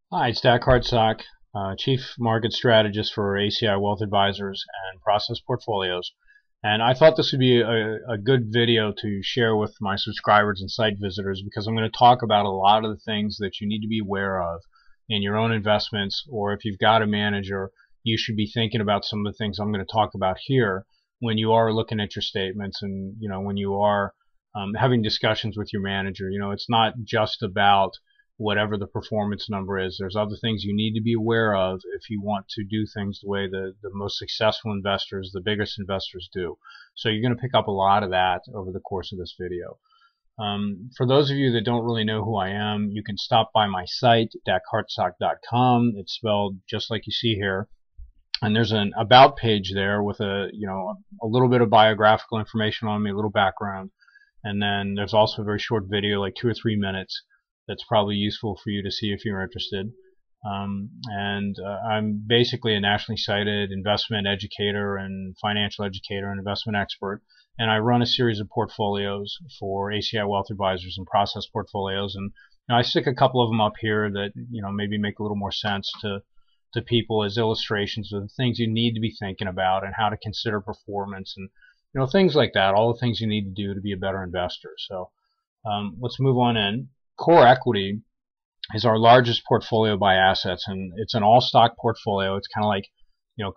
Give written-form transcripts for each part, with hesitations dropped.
Hi, it's Hartsock, Chief Market Strategist for ACI Wealth Advisors and Process Portfolios. And I thought this would be a good video to share with my subscribers and site visitors because I'm going to talk about a lot of the things that you need to be aware of in your own investments, or if you've got a manager, you should be thinking about some of the things I'm going to talk about here when you are looking at your statements and when you are having discussions with your manager. It's not just about whatever the performance number is. There's other things you need to be aware of if you want to do things the way the most successful investors, the biggest investors do. So you're going to pick up a lot of that over the course of this video. For those of you that don't really know who I am, you can stop by my site, hartsock.com. It's spelled just like you see here. And there's an about page there with a little bit of biographical information on me, a little background. And then there's also a very short video, like 2 or 3 minutes, that's probably useful for you to see if you're interested. I'm basically a nationally cited investment educator and financial educator and investment expert, and I run a series of portfolios for ACI Wealth Advisors and Process Portfolios, and I stick a couple of them up here that maybe make a little more sense to people as illustrations of the things you need to be thinking about and how to consider performance and things like that, all the things you need to do to be a better investor. So let's move on in. Core equity is our largest portfolio by assets, and it's an all-stock portfolio. It's kind of like,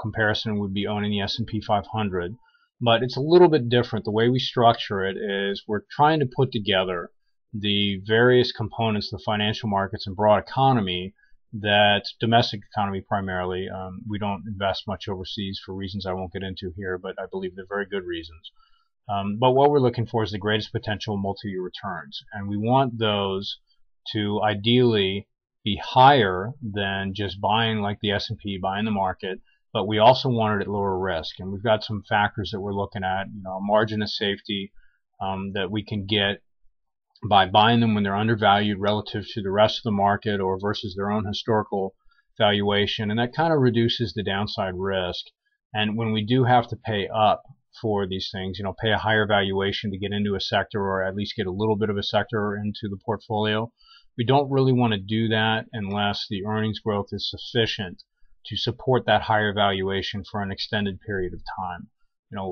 comparison would be owning the S&P 500, but it's a little bit different. The way we structure it is we're trying to put together the various components of the financial markets and broad economy, that domestic economy primarily. We don't invest much overseas for reasons I won't get into here, but I believe they're very good reasons. But what we're looking for is the greatest potential multi-year returns, and we want those to ideally be higher than just buying like the S&P, buying the market, but we also want it at lower risk. And we've got some factors that we're looking at, a margin of safety that we can get by buying them when they're undervalued relative to the rest of the market or versus their own historical valuation, and that kind of reduces the downside risk. And when we do have to pay up for these things, pay a higher valuation to get into a sector, or at least get a little bit of a sector into the portfolio, we don't really want to do that unless the earnings growth is sufficient to support that higher valuation for an extended period of time.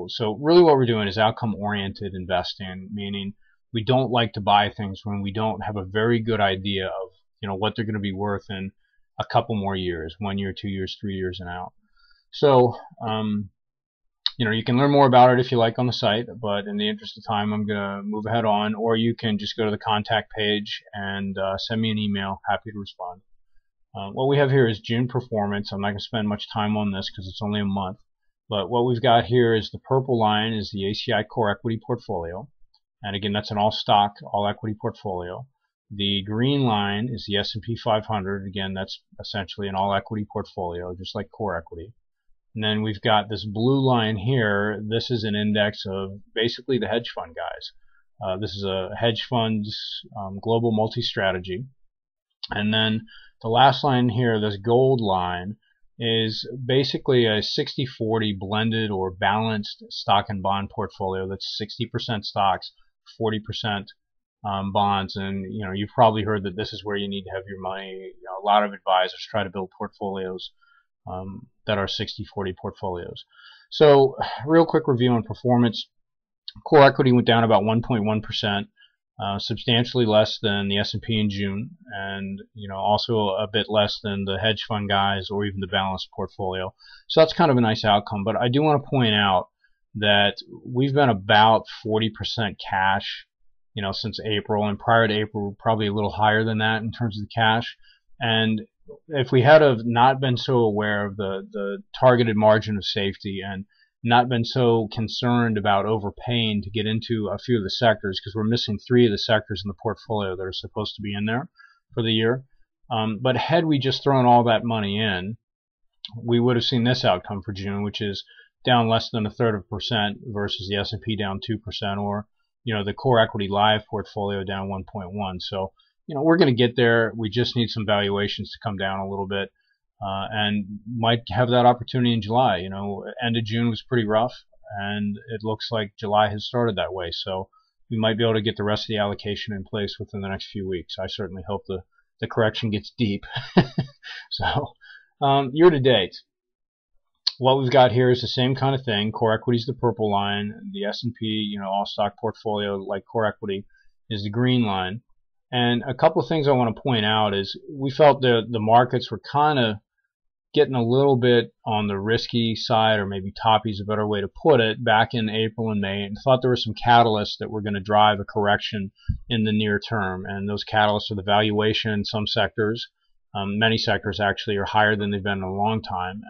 So really what we're doing is outcome-oriented investing, meaning we don't like to buy things when we don't have a very good idea of what they're going to be worth in a couple more years, 1 year, 2 years, 3 years, and out. So you can learn more about it if you like on the site, but in the interest of time, I'm going to move ahead on, or you can just go to the contact page and send me an email. Happy to respond. What we have here is June Performance. I'm not going to spend much time on this because it's only a month, but what we've got here is the purple line is the ACI Core Equity Portfolio, and again, that's an all-stock, all-equity portfolio. The green line is the S&P 500. Again, that's essentially an all-equity portfolio, just like core equity. And then we've got this blue line here. This is an index of basically the hedge fund guys. This is a hedge fund's global multi-strategy. And then the last line here, this gold line, is basically a 60-40 blended or balanced stock and bond portfolio. That's 60% stocks, 40% bonds. And you've probably heard that this is where you need to have your money. A lot of advisors try to build portfolios that are 60-40 portfolios. So real quick review on performance. Core equity went down about 1.1%, substantially less than the S&P in June, and also a bit less than the hedge fund guys or even the balanced portfolio. So that's kind of a nice outcome. But I do want to point out that we've been about 40% cash since April, and prior to April probably a little higher than that in terms of the cash. And if we had have not been so aware of the targeted margin of safety and not been so concerned about overpaying to get into a few of the sectors, because we're missing 3 of the sectors in the portfolio that are supposed to be in there for the year, but had we just thrown all that money in, we would have seen this outcome for June, which is down less than 1/3% versus the S&P down 2%, or the core equity live portfolio down 1.1. So we're going to get there. We just need some valuations to come down a little bit, and might have that opportunity in July. End of June was pretty rough, and it looks like July has started that way. So we might be able to get the rest of the allocation in place within the next few weeks. I certainly hope the the correction gets deep. So year to date, what we've got here is the same kind of thing. Core equity is the purple line. The S&P, all stock portfolio like core equity is the green line. And a couple of things I want to point out is we felt the markets were kind of getting a little bit on the risky side, or maybe toppy is a better way to put it, back in April and May, and thought there were some catalysts that were going to drive a correction in the near term. And those catalysts are the valuation in some sectors. Many sectors actually are higher than they've been in a long time,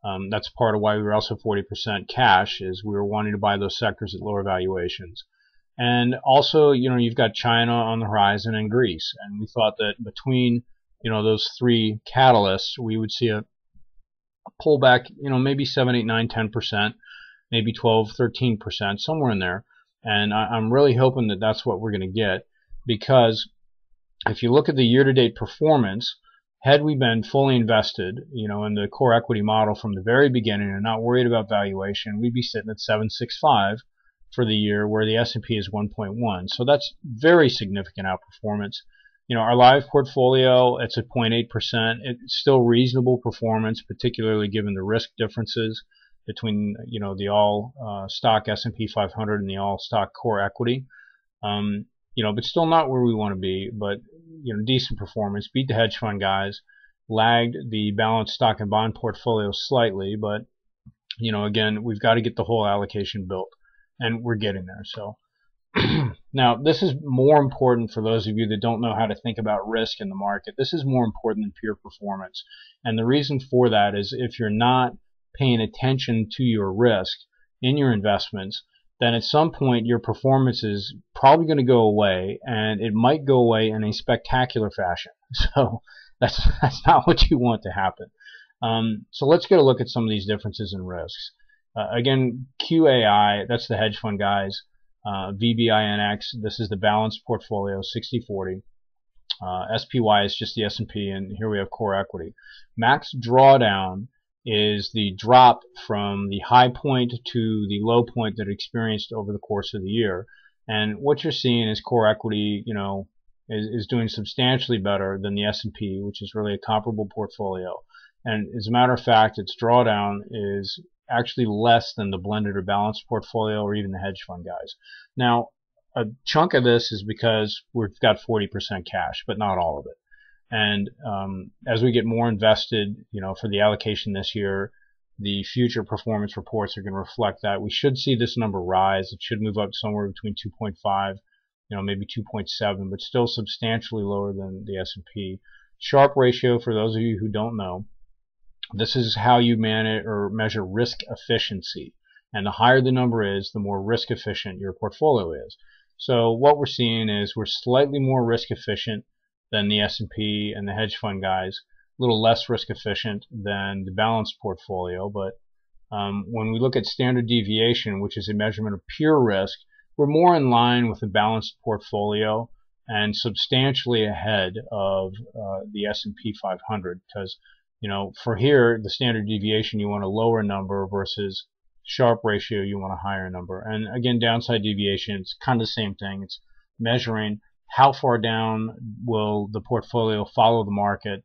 and that's part of why we were also 40% cash, is we were wanting to buy those sectors at lower valuations. And also, you've got China on the horizon and Greece, and we thought that between those three catalysts, we would see a pullback, maybe 7, 8, 9, 10%, maybe 12, 13%, somewhere in there. And I'm really hoping that that's what we're going to get, because if you look at the year-to-date performance, had we been fully invested, in the core equity model from the very beginning and not worried about valuation, we'd be sitting at 765 for the year, where the S&P is 1.1. So that's very significant outperformance. Our live portfolio, it's at 0.8%. It's still reasonable performance, particularly given the risk differences between, the all stock S&P 500 and the all stock core equity. But still not where we want to be, but, decent performance. Beat the hedge fund guys, lagged the balanced stock and bond portfolio slightly, but, again, we've got to get the whole allocation built, and we're getting there. So now, this is more important for those of you that don't know how to think about risk in the market. This is more important than pure performance. And the reason for that is if you're not paying attention to your risk in your investments, then at some point your performance is probably going to go away, and it might go away in a spectacular fashion. So that's not what you want to happen. So let's get a look at some of these differences in risks. Again, QAI, that's the hedge fund guys. VBINX, this is the balanced portfolio, 60-40. SPY is just the S&P, and here we have core equity. Max drawdown is the drop from the high point to the low point that it experienced over the course of the year. And what you're seeing is core equity, is doing substantially better than the S&P, which is really a comparable portfolio. And as a matter of fact, its drawdown is actually less than the blended or balanced portfolio, or even the hedge fund guys. Now, a chunk of this is because we've got 40% cash, but not all of it. And as we get more invested, for the allocation this year, the future performance reports are going to reflect that. We should see this number rise. It should move up somewhere between 2.5, maybe 2.7, but still substantially lower than the S&P. Sharpe ratio, for those of you who don't know, this is how you manage or measure risk efficiency. And the higher the number is, the more risk efficient your portfolio is. So what we're seeing is we're slightly more risk efficient than the S&P and the hedge fund guys, a little less risk efficient than the balanced portfolio. But when we look at standard deviation, which is a measurement of pure risk, we're more in line with the balanced portfolio and substantially ahead of the S&P 500, because for here, the standard deviation, you want a lower number versus Sharpe ratio, you want a higher number. And again, downside deviation, it's kind of the same thing. It's measuring how far down will the portfolio follow the market,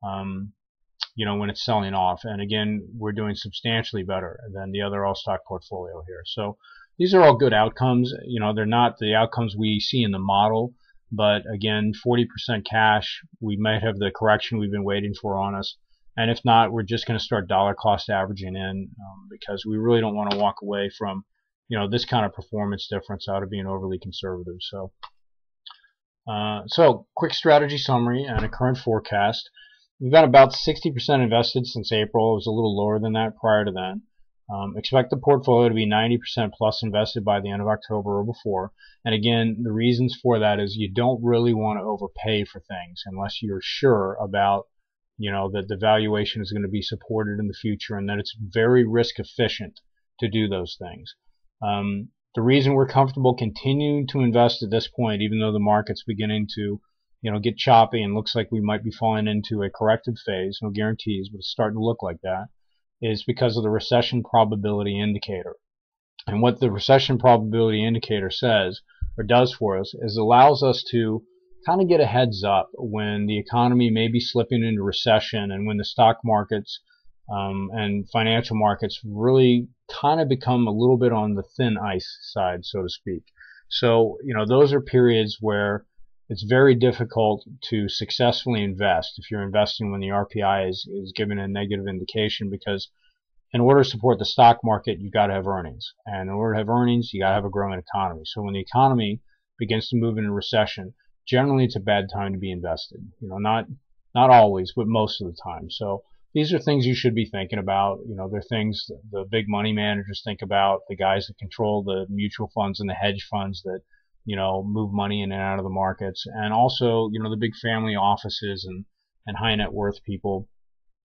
when it's selling off. And again, we're doing substantially better than the other all-stock portfolio here. So these are all good outcomes. They're not the outcomes we see in the model, but again, 40% cash, we might have the correction we've been waiting for on us. And if not, we're just going to start dollar cost averaging in, because we really don't want to walk away from, this kind of performance difference out of being overly conservative. So quick strategy summary and a current forecast. We've got about 60% invested since April. It was a little lower than that prior to then. Expect the portfolio to be 90% plus invested by the end of October or before. And again, the reasons for that is you don't really want to overpay for things unless you're sure about that the valuation is going to be supported in the future, and that it's very risk efficient to do those things. The reason we're comfortable continuing to invest at this point, even though the market's beginning to get choppy and looks like we might be falling into a corrective phase, no guarantees, but it's starting to look like that, is because of the recession probability indicator. And what the recession probability indicator says or does for us is allows us to kind of get a heads up when the economy may be slipping into recession, and when the stock markets and financial markets really kind of become a little bit on the thin ice side, so to speak. So, those are periods where it's very difficult to successfully invest if you're investing when the RPI is giving a negative indication, because in order to support the stock market, you've got to have earnings. And in order to have earnings, you got to have a growing economy. So when the economy begins to move into recession, generally it's a bad time to be invested. Not always, but most of the time. So these are things you should be thinking about. They're things that the big money managers think about, the guys that control the mutual funds and the hedge funds that, move money in and out of the markets. And also, the big family offices and high net worth people.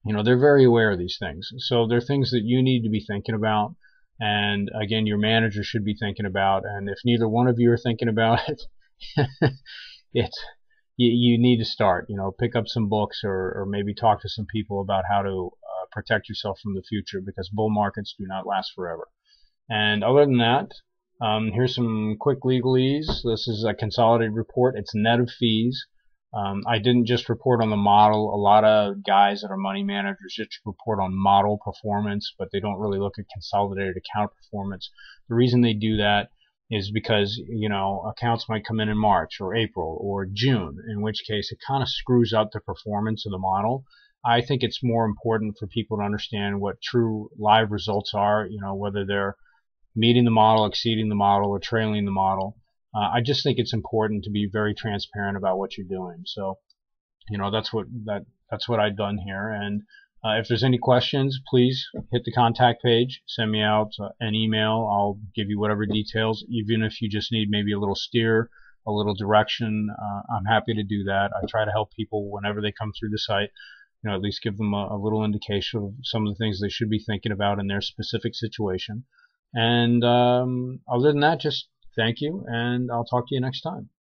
They're very aware of these things. So they're things that you need to be thinking about. And again, your manager should be thinking about. And if neither one of you are thinking about it, you need to start. Pick up some books, or maybe talk to some people about how to protect yourself from the future, because bull markets do not last forever. And other than that, here's some quick legalese. This is a consolidated report. It's net of fees. I didn't just report on the model. A lot of guys that are money managers just report on model performance, but they don't really look at consolidated account performance. The reason they do that is because, accounts might come in March or April or June, in which case it kind of screws up the performance of the model. I think it's more important for people to understand what true live results are, whether they're meeting the model, exceeding the model, or trailing the model. I just think it's important to be very transparent about what you're doing. So, that's what I've done here. And if there's any questions, please hit the contact page, send me out an email. I'll give you whatever details, even if you just need maybe a little steer, a little direction. I'm happy to do that. I try to help people whenever they come through the site, at least give them a little indication of some of the things they should be thinking about in their specific situation. And other than that, just thank you, and I'll talk to you next time.